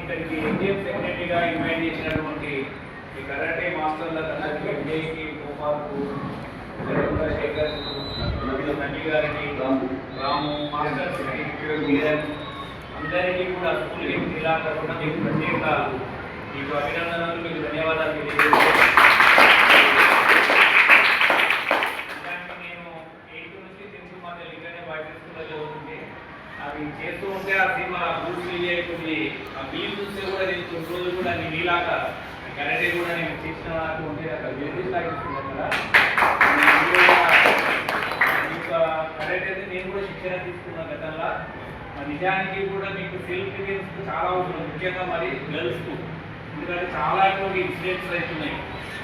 ఇక్కడికి ఎన్జిఎం సెక్రటరీగా ఇన్వైట్ చేసినటువంటి ఈ కరాటే మాస్టర్లకు ఎంజేకి గోపాల్కు శేఖర్ నబీ గారికి రాము మాస్టర్స్ అందరికీ కూడా స్కూల్ గేమ్ జిల్లా తరఫున మీకు ప్రత్యేక మీకు అభినందనలు, మీకు ధన్యవాదాలు తెలియజేస్తున్నాను. నేను 8 నుంచి 10th మధ్య లింగనే బాయ్స్ స్కూల్లో చదువుతుంటే అవి చేస్తూ ఉంటే ఆ సినిమా బూట్స్ రిలీజ్ అయిపోతుంది. ఆ వీలు చూస్తే కూడా నేను కొన్ని రోజులు కూడా నేను నీలాగా కరాటే కూడా నేను చేసినట్టు ఉంటే అక్కడ విజిట్ లాగిస్తుంది అక్కడ ఇంకా కరాటే అయితే నేను కూడా శిక్షణ తీసుకున్న గతంలో. నిజానికి కూడా మీకు సెల్ఫ్ డిఫెన్స్ చాలా అవసరం, ముఖ్యంగా మరి గర్ల్స్కు. ఎందుకంటే చాలా ఎక్కువ ఇన్సిడెంట్స్ అవుతున్నాయి.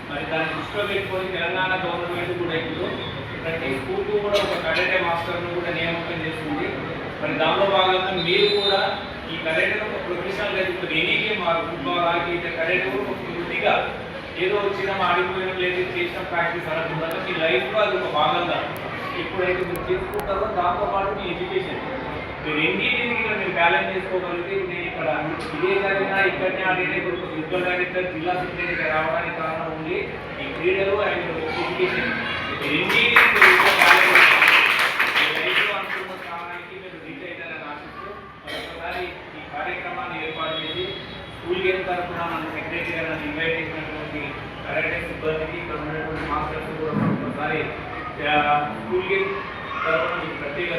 మరి దాన్ని దృష్టిలో పెట్టుకొని తెలంగాణ గవర్నమెంట్ కూడా ఇప్పుడు ప్రతి స్కూల్కు కూడా ఒక కరాటే మాస్టర్ను కూడా నియామకం చేస్తుంది. మరి దానిలో భాగంగా మీరు కూడా ఈ కరాటేలో ఒక ప్రొఫెషనల్ లేదు, ఎనీకే మా ఫుట్బాల్ హాకీ కరాటే ఒక వృత్తిగా ఏదో వచ్చిన ఆడిపోయిన లేదు చేసిన ప్రాక్టీస్ అనకుండా మీ లైఫ్లో అది ఒక భాగంగా ఎప్పుడైతే మీరు చేసుకుంటారో దాంతోపాటు మీ ఎడ్యుకేషన్ రెండింటిని మీరు బ్యాలెన్స్ చేసుకోగలిగితే నేను ఇక్కడ ఇదే జరిగినా ఇక్కడనే ఆడితే ఇప్పుడు ఫిజికల్ డైరెక్టర్ జిల్లా సెక్రటరీగా రావడానికి కారణం ఉంది ఈ క్రీడలు అండ్ ఎడ్యుకేషన్ రెండింటిని లైఫ్లో అనుకున్న స్థానానికి మీరు రీచ్ అవుతారని ఆశిస్తూ మరొకసారి ఈ కార్యక్రమాన్ని ఏర్పాటు చేసి స్కూల్ గేమ్ తరఫున మన సెక్రటరీ గారు నన్ను ఇన్వైట్ చేసినటువంటి కరాటే సిబ్బందికి ఇక్కడ ఉన్నటువంటి మాస్టర్స్ కూడా ఒకసారి స్కూల్ గేమ్ తరఫున మీకు ప్రత్యేక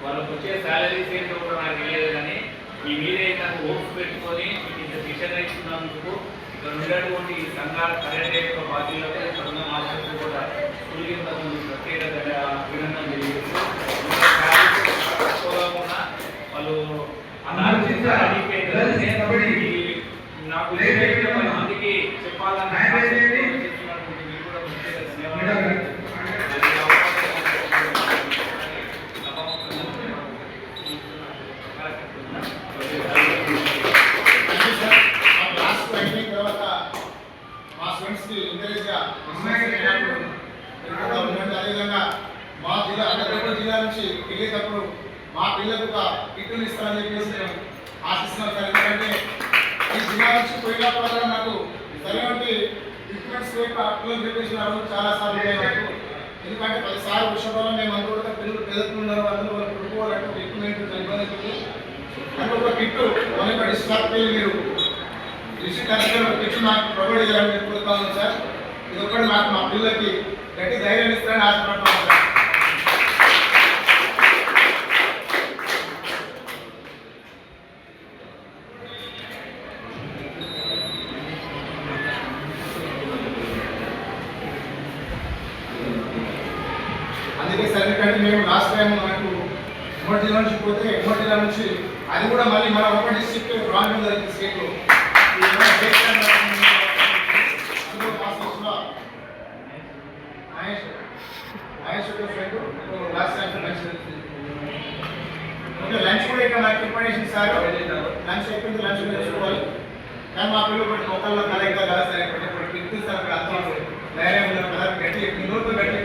వాళ్ళకి వచ్చే శాలరీస్ ఏంటో కూడా నాకు తెలియదు, కానీ మీ మీరే నాకు హోప్స్ పెట్టుకొని మీకు ఇంత శిక్షణ ఇస్తున్నందుకు ఇక్కడ ఉండేటువంటి ఈ సంఘాల కరాటే యొక్క బాధ్యులకు ఇక్కడ మాస్టర్స్ కూడా స్కూల్ గేమ్ ప్రత్యేక అభినందన తెలియజేస్తూ తక్కువగా ఉన్న వాళ్ళు నాకు మందికి చెప్పాలని మీరు కూడా ప్రత్యేక ధన్యవాదాలు. అదేవిధంగా మా జిల్లా అంటే కొత్త జిల్లా నుంచి వెళ్ళేటప్పుడు మా పిల్లలకు ఒక కిట్టులు ఇస్తారని చెప్పేసి నేను ఆశిస్తున్నాను సార్. ఎందుకంటే ఈ జిల్లా నుంచి పోయినప్పుడు నాకు సరైనటువంటి ఎక్విప్మెంట్స్ పిల్లలు చెప్పేసినారు చాలా సార్లు నాకు. ఎందుకంటే 10 సార్లు విషయంలో మేము అందులో పిల్లలు పెరుగుతున్నారు, అందులో వాళ్ళు కొనుక్కోవాలంటే ఎక్విప్మెంట్ ఇబ్బంది అవుతుంది. అందులో ఒక కిట్టు మొదటి స్టాక్ మీరు డిస్ట్రిక్ట్ కలెక్టర్ కిట్టు నాకు ప్రొవైడ్ చేయాలని చెప్పుకుంటాను సార్. ఇది ఒకటి మాకు మా పిల్లలకి గట్టి ధైర్యం ఇస్తారని ఆశపడుతున్నాను సార్. అందుకే సార్, ఎందుకంటే మేము లాస్ట్ టైం మనకు ఉమ్మడి జిల్లా నుంచి పోతే ఉమ్మడి జిల్లా నుంచి అది కూడా మళ్ళీ మన ఒక డిస్ట్రిక్ట్ రాంగ్ జరిగింది స్టేట్లో. లంచ్ కూడా ఇక్కడ నాకు ఇన్ఫర్మేషన్ సార్, లంచ్ అయిపోయింది, లంచ్ తెచ్చుకోవాలి. కానీ మా పిల్లలు కొన్ని మొక్కల్లో కలెక్ట్ కాదు సార్, ఇప్పుడు పిలుస్తుంది సార్. అక్కడ అర్థం ధైర్యం గట్టి నోట్తో గట్టి